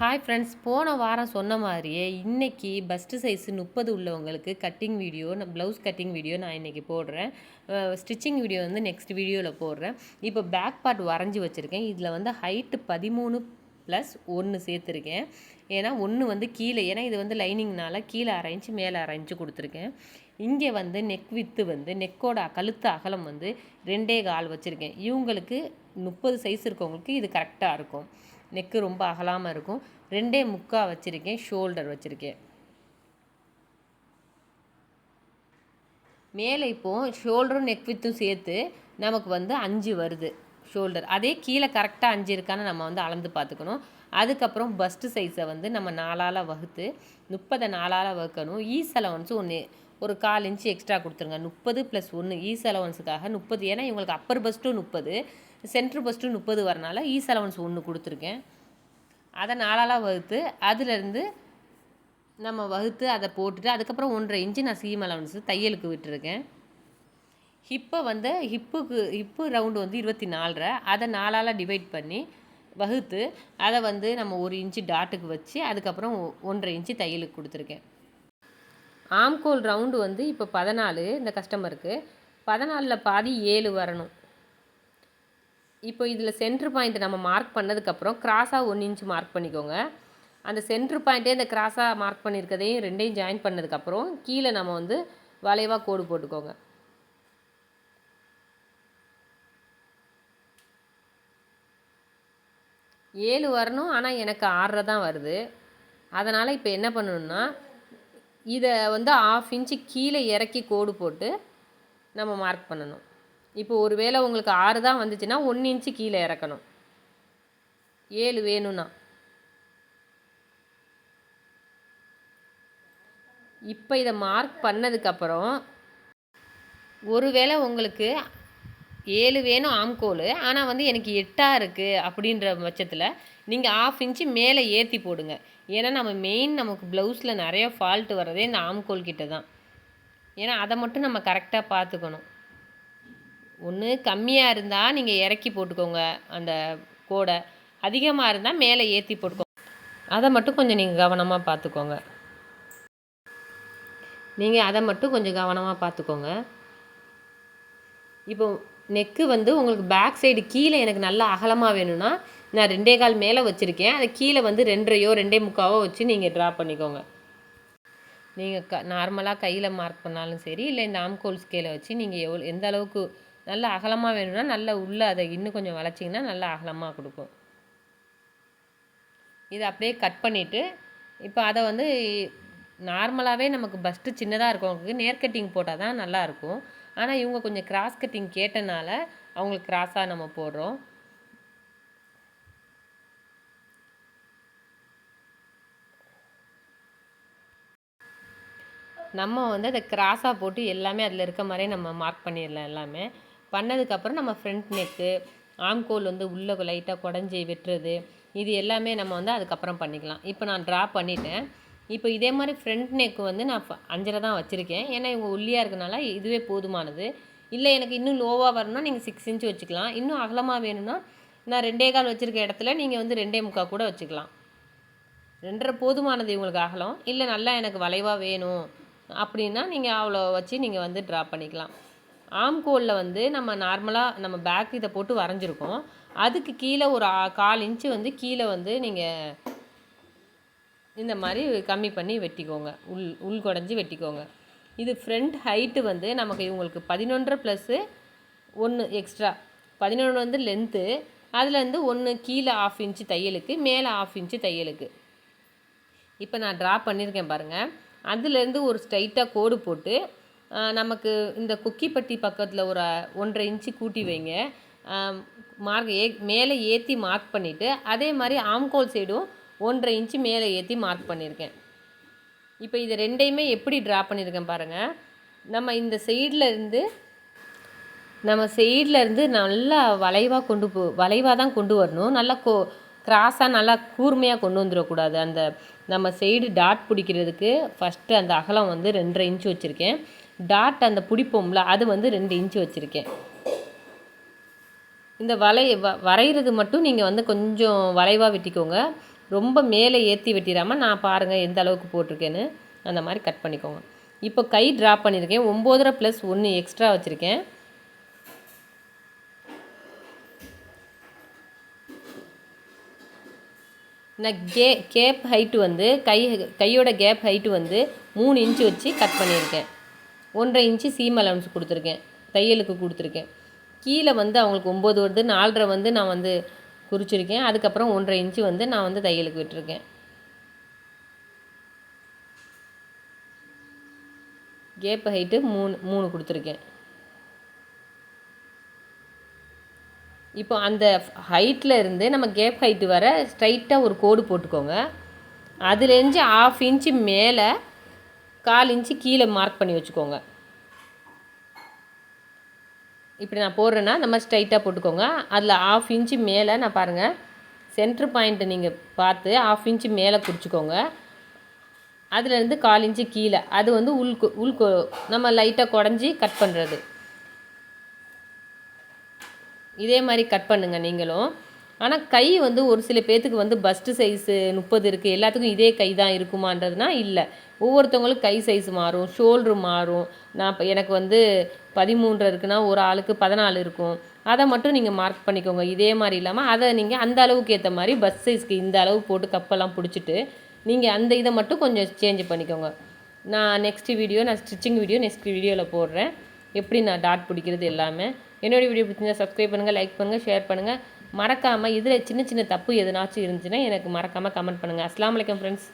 Hi friends, போன வாரம் சொன்ன மாதிரியே இன்றைக்கி பஸ்ட்டு சைஸு 30 உள்ளவங்களுக்கு cutting video, blouse cutting video நான் இன்றைக்கி போடுறேன். ஸ்டிச்சிங் வீடியோ வந்து நெக்ஸ்ட் வீடியோவில் போடுறேன். இப்போ பேக் பார்ட் வரைஞ்சி வச்சுருக்கேன். இதில் வந்து ஹைட்டு 13+1 சேர்த்துருக்கேன். ஏன்னா 1 வந்து கீழே, ஏன்னா இது வந்து லைனிங்னால கீழே அரைஞ்சி மேலே அரைஞ்சி கொடுத்துருக்கேன். இங்கே வந்து நெக் வித்து வந்து நெக்கோட கழுத்து அகலம் வந்து 2.25 வச்சுருக்கேன். இவங்களுக்கு 30 சைஸ் இருக்கவங்களுக்கு இது கரெக்டாக இருக்கும். நெக்கு ரொம்ப அகலாமல் இருக்கும். 2.25 வச்சுருக்கேன். ஷோல்டர் வச்சுருக்கேன். மேலே இப்போது ஷோல்டரும் நெக் வித்தும் சேர்த்து நமக்கு வந்து 5 வருது ஷோல்டர். அதே கீழே கரெக்டாக 5 இருக்கான்னு நம்ம வந்து அளந்து பார்த்துக்கணும். அதுக்கப்புறம் பஸ்ட்டு சைஸை வந்து நம்ம 4ஆல் வகுத்து 30 4ஆல் வகுக்கணும். ஈஸ் அலவன்ஸு ஒரு 1/4 இன்ச்சு எக்ஸ்ட்ரா கொடுத்துருங்க. 30+1 ஈஸ் அலவன்ஸுக்காக 30. ஏன்னா இவங்களுக்கு அப்பர் பஸ்ட்டும் 30, சென்ட்ரு பஸ்ட்டும் 30 வரனால ஈஸ் அலவன்ஸ் 1 கொடுத்துருக்கேன். அதை 4ஆல் வகுத்து அதிலேருந்து நம்ம வகுத்து அதை போட்டுட்டு அதுக்கப்புறம் 1.5 இன்ச்சு நான் சீம் அலவன்ஸு தையலுக்கு விட்டுருக்கேன். ஹிப்பை வந்து ஹிப்பு ரவுண்டு வந்து 24, அதை 4ஆல் டிவைட் பண்ணி வகுத்து அதை வந்து நம்ம 1 இன்ச்சு டாட்டுக்கு வச்சு அதுக்கப்புறம் 1.5 இன்ச்சு தையலுக்கு கொடுத்துருக்கேன். ஆம்கோல் ரவுண்டு வந்து இப்போ 14 இந்த கஸ்டமருக்கு. 14ல் பாதி 7 வரணும். இப்போ இதில் சென்ட்ரு பாயிண்ட் நம்ம மார்க் பண்ணதுக்கப்புறம் கிராஸாக 1 இன்ச்சு மார்க் பண்ணிக்கோங்க. அந்த சென்ட்ரு பாயிண்ட்டே இந்த கிராஸாக மார்க் பண்ணியிருக்கதையும் 2ஐயும் ஜாயின் பண்ணதுக்கப்புறம் கீழே நம்ம வந்து வளைவாக கோடு போட்டுக்கோங்க. ஏழு வரணும், ஆனால் எனக்கு 6 தான் வருது. அதனால் இப்போ என்ன பண்ணணும்னா இதை வந்து 1/2 இன்ச்சு கீழே இறக்கி கோடு போட்டு நம்ம மார்க் பண்ணணும். இப்போ ஒரு வேளை உங்களுக்கு 6 தான் வந்துச்சுன்னா 1 இன்ச்சு கீழே இறக்கணும். 7 வேணும்னா. இப்போ இதை மார்க் பண்ணதுக்கப்புறம் ஒருவேளை உங்களுக்கு 7 வேணும் ஆம்கோல், ஆனால் வந்து எனக்கு 8ஆக இருக்குது அப்படின்ற பட்சத்தில் நீங்கள் 1/2 இன்ச்சு மேலே ஏற்றி போடுங்க. ஏன்னா நமக்கு ப்ளவுஸில் நிறைய ஃபால்ட்டு வர்றதே இந்த ஆம்கோல் கிட்ட தான். ஏன்னா அதை மட்டும் நம்ம கரெக்டாக பார்த்துக்கணும். ஒன்று கம்மியாக இருந்தால் நீங்கள் இறக்கி போட்டுக்கோங்க அந்த கோடை, அதிகமாக இருந்தால் மேலே ஏற்றி போட்டுக்கோங்க. அதை மட்டும் கொஞ்சம் நீங்கள் கவனமாக பார்த்துக்கோங்க. இப்போ நெக்கு வந்து உங்களுக்கு பேக் சைடு கீழே எனக்கு நல்லா அகலமாக வேணும்னா நான் 2.25 மேலே வச்சுருக்கேன். அது கீழே வந்து 2.5 2.25 வச்சு நீங்கள் ட்ரா பண்ணிக்கோங்க. நீங்கள் நார்மலாக கையில் மார்க் பண்ணாலும் சரி, இல்லை இந்த ஆம்கோல் ஸ்கேலை வச்சு நீங்கள் எந்த அளவுக்கு நல்லா அகலமாக வேணும்னா நல்லா உள்ளே அதை இன்னும் கொஞ்சம் வளைச்சிங்கன்னா நல்லா அகலமாக கொடுக்கும். இதை அப்படியே கட் பண்ணிவிட்டு இப்போ அதை வந்து நார்மலாகவே நமக்கு பஸ்ட்டு சின்னதாக இருக்கவங்களுக்கு நேர் கட்டிங் போட்டால் தான் நல்லாயிருக்கும். ஆனால் இவங்க கொஞ்சம் கிராஸ் கட்டிங் கேட்டனால அவங்களுக்கு கிராஸாக நம்ம போடுறோம். நம்ம வந்து அதை கிராஸாக போட்டு எல்லாமே அதில் இருக்க மாதிரியே நம்ம மார்க் பண்ணிடலாம். எல்லாமே பண்ணதுக்கப்புறம் நம்ம ஃப்ரண்ட் நெக்கு, ஆம்கோல் வந்து உள்ளே லைட்டாக குடஞ்சி வெட்டுறது, இது எல்லாமே நம்ம வந்து அதுக்கப்புறம் பண்ணிக்கலாம். இப்போ நான் ட்ரா பண்ணிட்டேன். இப்போ இதே மாதிரி ஃப்ரண்ட் நெக்கு வந்து நான் 5 தான் வச்சுருக்கேன். ஏன்னா இவங்க ஒல்லியாக இருக்கனால இதுவே போதுமானது. இல்லை எனக்கு இன்னும் லோவாக வரணும்னா நீங்கள் 6 இன்ச்சு வச்சுக்கலாம். இன்னும் அகலமாக வேணும்னா நான் 2.25 வச்சுருக்க இடத்துல நீங்கள் வந்து 2.25 கூட வச்சுக்கலாம். 2.5 போதுமானது இவங்களுக்கு அகலம். இல்லை நல்லா எனக்கு வளைவாக வேணும் அப்படின்னா நீங்கள் அவ்வளோ வச்சு நீங்கள் வந்து ட்ரா பண்ணிக்கலாம். ஆம்கோலில் வந்து நம்ம நார்மலாக நம்ம பேக் இதை போட்டு வரைஞ்சிருக்கோம். அதுக்கு கீழே ஒரு 1/4 இன்ச்சு வந்து கீழே வந்து நீங்கள் இந்த மாதிரி கம்மி பண்ணி வெட்டிக்கோங்க. உள் குடஞ்சி வெட்டிக்கோங்க. இது ஃப்ரண்ட் ஹைட்டு வந்து நமக்கு இவங்களுக்கு 11+1 எக்ஸ்ட்ரா 11 வந்து லென்த்து. அதுலேருந்து 1 கீழே 1/2 இன்ச்சு தையலுக்கு, மேலே 1/2 இன்ச்சு தையலுக்கு. இப்போ நான் ட்ரா பண்ணியிருக்கேன் பாருங்கள். அதுலேருந்து ஒரு ஸ்ட்ரைட்டாக கோடு போட்டு நமக்கு இந்த கொக்கிப்பட்டி பக்கத்தில் ஒரு 1.5 இன்ச்சு கூட்டி வைங்க. மேலே ஏற்றி மார்க் பண்ணிவிட்டு அதே மாதிரி ஆம்கோல் சைடும் 1.5 இன்ச்சு மேலே ஏற்றி மார்க் பண்ணியிருக்கேன். இப்போ இது 2ஐயுமே எப்படி ட்ரா பண்ணியிருக்கேன் பாருங்கள். நம்ம இந்த சைடில் இருந்து நல்லா வளைவாக தான் கொண்டு வரணும். நல்லா கிராஸாக நல்லா கூர்மையாக கொண்டு வந்துடக்கூடாது. அந்த நம்ம சைடு டாட் பிடிக்கிறதுக்கு ஃபஸ்ட்டு அந்த அகலம் வந்து 2.5 இன்ச்சு வச்சுருக்கேன். டாட் அந்த பிடிப்போம்ல அது வந்து 2 இன்ச்சு வச்சுருக்கேன். இந்த வரைகிறது மட்டும் நீங்கள் வந்து கொஞ்சம் வளைவாக வெட்டிக்கோங்க. ரொம்ப மேலே ஏற்றி வெட்டிடாமல் நான் பாருங்கள் எந்த அளவுக்கு போட்டிருக்கேன்னு அந்த மாதிரி கட் பண்ணிக்கோங்க. இப்போ கை ட்ராப் பண்ணியிருக்கேன். 9.5 + 1 எக்ஸ்ட்ரா வச்சுருக்கேன். நான் கேப் ஹைட்டு வந்து கையோட கேப் ஹைட்டு வந்து 3 இன்ச்சு வச்சு கட் பண்ணியிருக்கேன். 1.5 இன்ச்சு சீம் அலவன்ஸ் கொடுத்துருக்கேன், தையலுக்கு கொடுத்துருக்கேன். கீழே வந்து அவங்களுக்கு 9 வருது, 4.5 வந்து நான் வந்து குறிச்சிருக்கேன். அதுக்கப்புறம் 1.5 இன்ச்சு வந்து நான் வந்து தையலுக்கு விட்டுருக்கேன். கேப் ஹைட்டு 3 கொடுத்துருக்கேன். இப்போ அந்த ஹைட்டில் இருந்து நம்ம கேப் ஹைட்டு வர ஸ்ட்ரைட்டாக ஒரு கோடு போட்டுக்கோங்க. அதுலேருந்து 1/2 இன்ச்சு மேலே 1/4 இன்ச்சு கீழே மார்க் பண்ணி வச்சுக்கோங்க. இப்படி நான் போடுறேன்னா இந்த மாதிரி ஸ்ட்ரைட்டாக போட்டுக்கோங்க. அதில் 1/2 இன்ச்சு மேலே நான் பாருங்கள் சென்ட்ரு பாயிண்ட்டை நீங்கள் பார்த்து 1/2 இன்ச்சு மேலே குறிச்சிக்கோங்க. அதுலேருந்து 1/4 இன்ச்சு கீழே அது வந்து நம்ம லைட்டாக குடஞ்சி கட் பண்ணுறது. இதே மாதிரி கட் பண்ணுங்கள் நீங்களும். ஆனால் கை வந்து ஒரு சில பேர்த்துக்கு வந்து பஸ்ட்டு சைஸு 30 இருக்குது, எல்லாத்துக்கும் இதே கை தான் இருக்குமான்றதுனா இல்லை. ஒவ்வொருத்தவங்களுக்கு கை சைஸ் மாறும், ஷோல்ட்ரு மாறும். நான் எனக்கு வந்து 13 இருக்குன்னா ஒரு ஆளுக்கு 14 இருக்கும். அதை மட்டும் நீங்கள் மார்க் பண்ணிக்கோங்க. இதே மாதிரி இல்லாமல் அதை நீங்கள் அந்த அளவுக்கு ஏற்ற மாதிரி பஸ் சைஸ்க்கு இந்த அளவு போட்டு கப்பெல்லாம் பிடிச்சிட்டு நீங்கள் அந்த இதை மட்டும் கொஞ்சம் சேஞ்ச் பண்ணிக்கோங்க. நான் ஸ்டிச்சிங் வீடியோ நெக்ஸ்ட் வீடியோவில் போடுறேன், எப்படி நான் டாட் பிடிக்கிறது எல்லாமே. என்னோடய வீடியோ பிடிச்சிருந்தா சப்ஸ்கிரைப் பண்ணுங்கள், லைக் பண்ணுங்கள், ஷேர் பண்ணுங்கள். மறக்காமல் இதில் சின்ன சின்ன தப்பு எதுனாச்சும் இருந்துச்சுன்னா எனக்கு மறக்காமல் கமெண்ட் பண்ணுங்கள். அஸ்ஸலாமு அலைக்கும் ஃப்ரெண்ட்ஸ்.